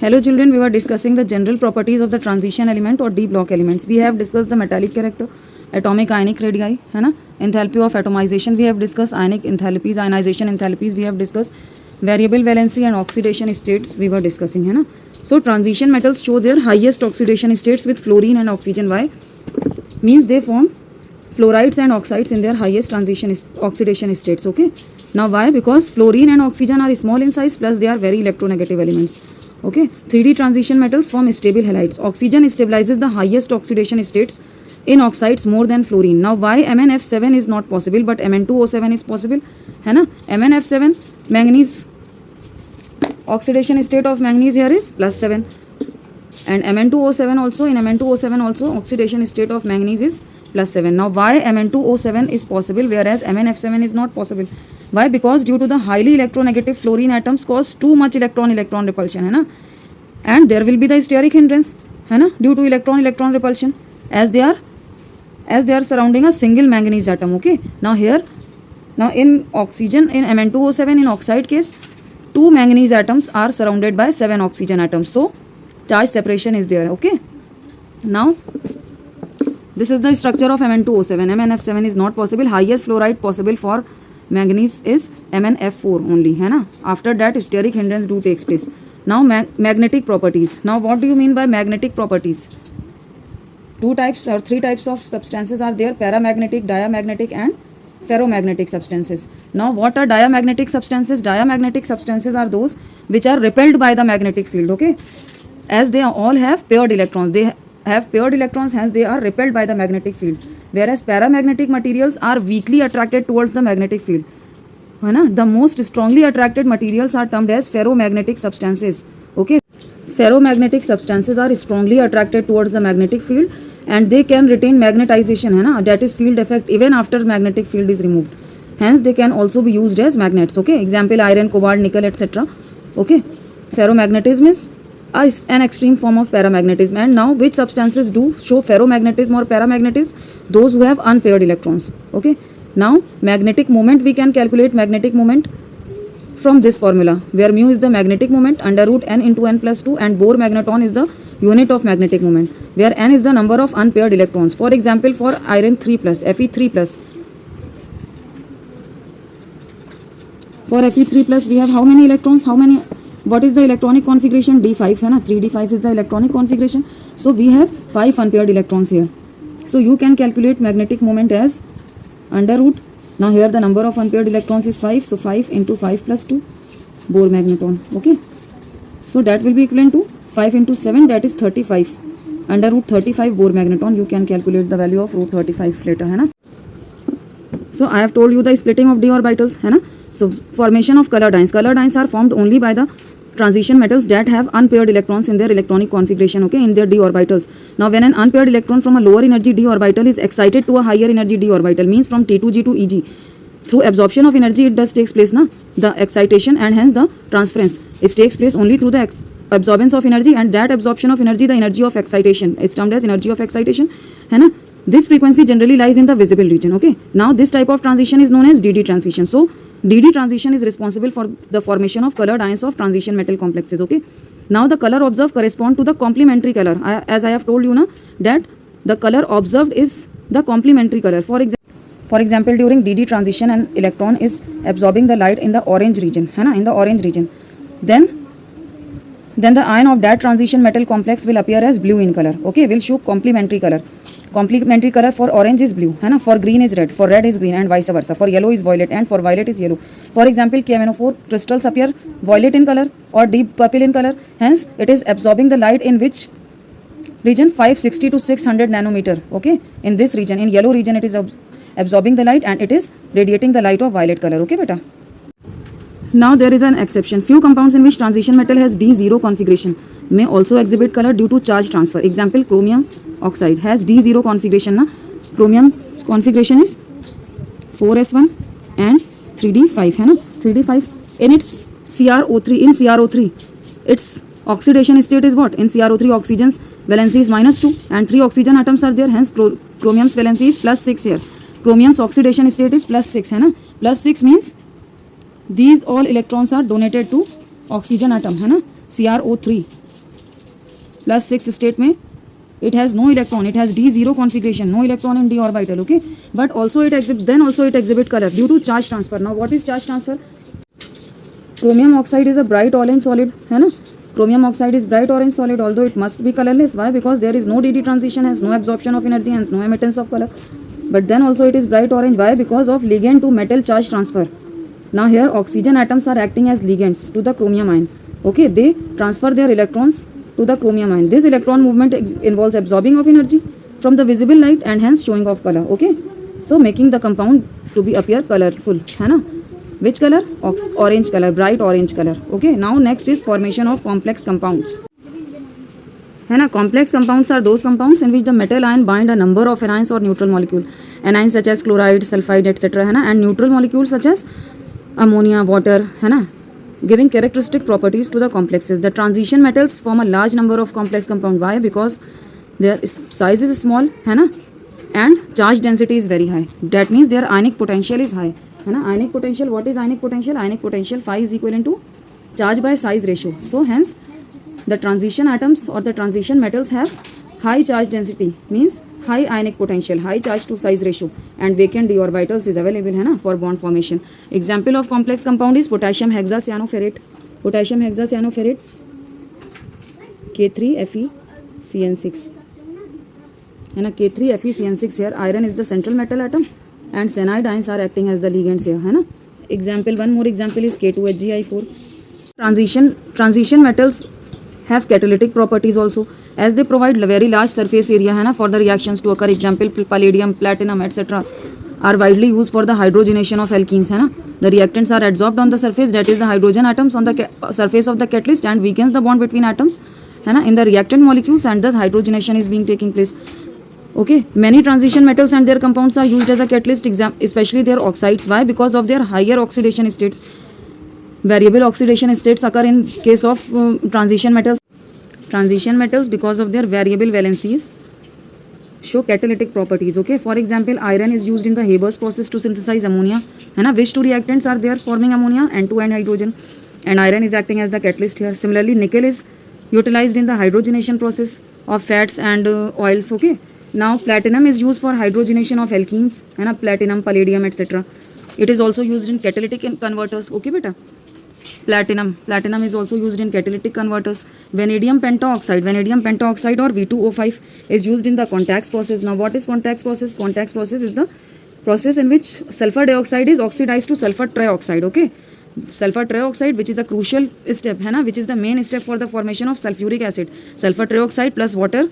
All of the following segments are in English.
Hello children, we were discussing the general properties of the transition element or d block elements. We have discussed the metallic character, atomic ionic radii, है ना, enthalpy of atomization we have discussed, ionic enthalpies, ionization enthalpies we have discussed, variable valency and oxidation states we were discussing, है ना. So transition metals show their highest oxidation states with fluorine and oxygen. Why? Means they form fluorides and oxides in their highest oxidation states. Okay. Now why? Because fluorine and oxygen are small in size plus they are very electronegative elements. Okay. 3D transition metals form stable halides. Oxygen stabilizes the highest oxidation states in oxides more than fluorine. Now why MnF7 is not possible but Mn2O7 is possible? है ना. MnF7 manganese oxidation state of manganese here is +7 and Mn2O7 also, in Mn2O7 also oxidation state of manganese is +7. Now why Mn2O7 is possible whereas MnF7 is not possible? Why? Because due to the highly electronegative fluorine atoms cause too much electron repulsion, है ना, and there will be the steric hindrance, है ना, due to electron repulsion as they are surrounding a single manganese atom. Okay. Now here, now in oxygen, in Mn2O7 in oxide case, 2 manganese atoms are surrounded by 7 oxygen atoms, so charge separation is there. Okay. Now this is the structure of Mn2O7. MnF7 is not possible. Highest fluoride possible for manganese is MnF4 only, है ना. After that steric hindrance do takes place. Now magnetic properties. Now what do you mean by magnetic properties? 2 types or 3 types of substances are there: paramagnetic, diamagnetic and ferromagnetic substances. Now what are diamagnetic substances? Diamagnetic substances are those which are repelled by the magnetic field. Okay. As they all have paired electrons, they have paired electrons, hence they are repelled by the magnetic field, whereas paramagnetic materials are weakly attracted towards the magnetic field, है ना. The most strongly attracted materials are termed as ferromagnetic substances. Okay. Ferromagnetic substances are strongly attracted towards the magnetic field and they can retain magnetization, है ना, that is field effect even after magnetic field is removed, hence they can also be used as magnets. Okay. Example: iron, cobalt, nickel, etc. Okay. Ferromagnetism is an extreme form of paramagnetism. And now which substances do show ferromagnetism or paramagnetism? Those who have unpaired electrons. Okay. Now magnetic moment, we can calculate magnetic moment from this formula where mu is the magnetic moment under root n into n plus 2 and Bohr magneton is the unit of magnetic moment where n is the number of unpaired electrons. For example, for iron 3 plus, Fe3 plus, for Fe3 plus we have how many electrons? What is the electronic configuration? D5, है ना. 3d5 is the electronic configuration. So we have 5 unpaired electrons here. So you can calculate magnetic moment as under root. Now here the number of unpaired electrons is 5. So 5 into 5 plus 2 Bohr magneton. Okay. So that will be equivalent to 5 into 7, that is 35. Under root 35 Bohr magneton. You can calculate the value of root 35 later, है ना. So I have told you the splitting of d orbitals, है ना. So formation of color dynes. Color dynes are formed only by the transition metals that have unpaired electrons in their electronic configuration, okay, in their d orbitals. Now when an unpaired electron from a lower energy d orbital is excited to a higher energy d orbital, means from T2g to Eg, through absorption of energy it does takes place, na, the excitation, and hence the transference. It takes place only through the absorbance of energy, and that absorption of energy, the energy of excitation, is termed as energy of excitation, है ना. This frequency generally lies in the visible region. Okay. Now this type of transition is known as DD transition. So DD transition is responsible for the formation of colored ions of transition metal complexes. Okay. Now the color observed correspond to the complementary color. As I have told you na, that the color observed is the complementary color. For example, during DD transition, an electron is absorbing the light in the orange region, है ना, in the orange region. Then the ion of that transition metal complex will appear as blue in color. Okay, will show complementary color. Complementary color for orange is blue, है ना, for green is red, for red is green, and vice versa. For yellow is violet, and for violet is yellow. For example, KMnO4 crystals appear violet in color or deep purple in color. Hence, it is absorbing the light in which region? 560 to 600 nanometer. Okay, in this region, in yellow region, it is absorbing the light and it is radiating the light of violet color. Okay, beta. Now there is an exception. Few compounds in which transition metal has D0 configuration may also exhibit color due to charge transfer. Example: chromium oxide has D0 configuration. Na? Chromium configuration is 4s1 and 3d5, है ना. 3d5 in its CrO3. In CrO3, its oxidation state is what? In CrO3, oxygen's valency is -2 and 3 oxygen atoms are there. Hence chromium's valency is +6 here. Chromium's oxidation state is +6, है ना. +6 means these all electrons are donated to oxygen atom, है ना, CrO3. plus 6 state में it has no electron, it has d0 configuration, no electron in d orbital, okay, but also it exhibit color due to charge transfer. Now what is charge transfer? Chromium oxide is a bright orange solid, है ना, chromium oxide is bright orange solid, although it must be colorless. Why? Because there is no dd transition, has no absorption of energy and no emittance of color, but then also it is bright orange. Why? Because of ligand to metal charge transfer. Now here oxygen atoms are acting as ligands to the chromium ion, okay, they transfer their electrons to the chromium ion. This electron movement involves absorbing of energy from the visible light and hence showing of color, okay, so making the compound to be appear colorful, है ना. Which color? Orange color, bright orange color, okay. Now next is formation of complex compounds, है ना. Complex compounds are those compounds in which the metal ion bind a number of anions or neutral molecule, anions such as chloride, sulfide, etc., है ना, and neutral molecules such as ammonia, water, है ना, giving characteristic properties to the complexes. The transition metals form a large number of complex compound. Why? Because their size is small, है ना, and charge density is very high. That means their ionic potential is high, है ना. Ionic potential, what is ionic potential? Ionic potential phi is equivalent to charge by size ratio. So hence the transition atoms or the transition metals have high charge density, means high ionic potential, high charge to size ratio, and vacant d orbitals is available, है ना, for bond formation. Example of complex compound is potassium hexacyanoferrate. Potassium hexacyanoferrate, K3FeCN6, है ना, K3FeCN6 here. Iron is the central metal atom and cyanide ions are acting as the ligands here, है ना. Example, one more example is K2HgI4. Transition metals have catalytic properties also, as they provide very large surface area, है ना, for the reactions to occur. Example, palladium, platinum, etc. are widely used for the hydrogenation of alkenes, है ना. The reactants are adsorbed on the surface, that is the hydrogen atoms on the surface of the catalyst, and weakens the bond between atoms, है ना, in the reactant molecules, and thus hydrogenation is being taking place. Okay, many transition metals and their compounds are used as a catalyst, especially their oxides. Why? Because of their higher oxidation states. Variable oxidation states occur in case of transition metals. Transition metals, because of their variable valencies, show catalytic properties, okay. For example, iron is used in the Haber's process to synthesize ammonia, है ना, which two reactants are there forming ammonia? N2 and hydrogen, and iron is acting as the catalyst here. Similarly, nickel is utilized in the hydrogenation process of fats and oils, okay. Now platinum is used for hydrogenation of alkenes, है ना, platinum, palladium, etc. It is also used in catalytic converters, okay beta. Platinum is also used in catalytic converters. Vanadium pentaoxide or V2O5 is used in the Contax process. Now what is Contax process? Contax process is the process in which sulfur dioxide is oxidized to sulfur trioxide, okay. Sulfur trioxide, which is a crucial step, है ना, which is the main step for the formation of sulfuric acid. Sulfur trioxide plus water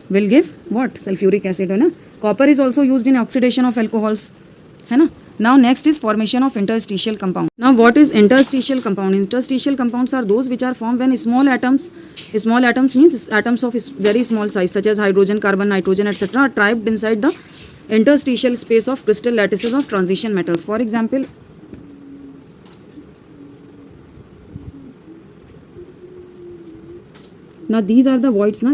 will give what? Sulfuric acid, है ना. Copper is also used in oxidation of alcohols, है ना. Now next is formation of interstitial compound. Now what is interstitial compound? Interstitial compounds are those which are formed when small atoms means atoms of very small size such as hydrogen, carbon, nitrogen, etc. are trapped inside the interstitial space of crystal lattices of transition metals. For example, now these are the voids, the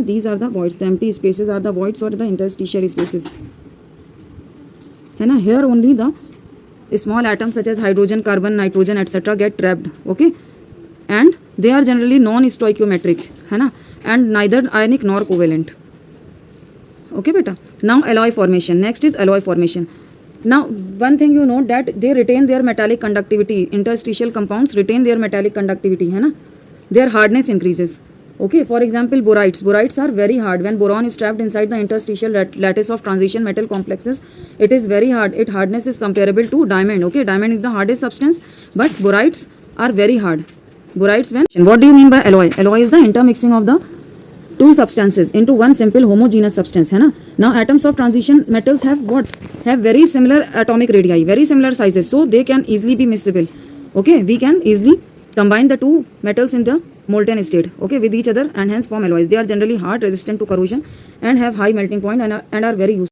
empty spaces are the voids or the interstitial spaces, है ना. Here only the small atoms such as hydrogen, carbon, nitrogen, etc. get trapped, okay, and they are generally non-stoichiometric, है ना, and neither ionic nor covalent, okay beta. Now alloy formation. Next is alloy formation. Now one thing you know that they retain their metallic conductivity. Interstitial compounds retain their metallic conductivity, है ना. Their hardness increases, okay. For example, borides are very hard. When boron is trapped inside the interstitial lattice of transition metal complexes, it is very hard. Its hardness is comparable to diamond, okay. Diamond is the hardest substance, but borides are very hard. Borides, when, what do you mean by alloy? Alloy is the intermixing of the two substances into one simple homogeneous substance, है ना. Now atoms of transition metals have what? Have very similar atomic radii, very similar sizes, so they can easily be miscible, okay. We can easily combine the two metals in the molten state, okay, with each other, and hence form alloys. They are generally hard, resistant to corrosion, and have high melting point, and are very useful.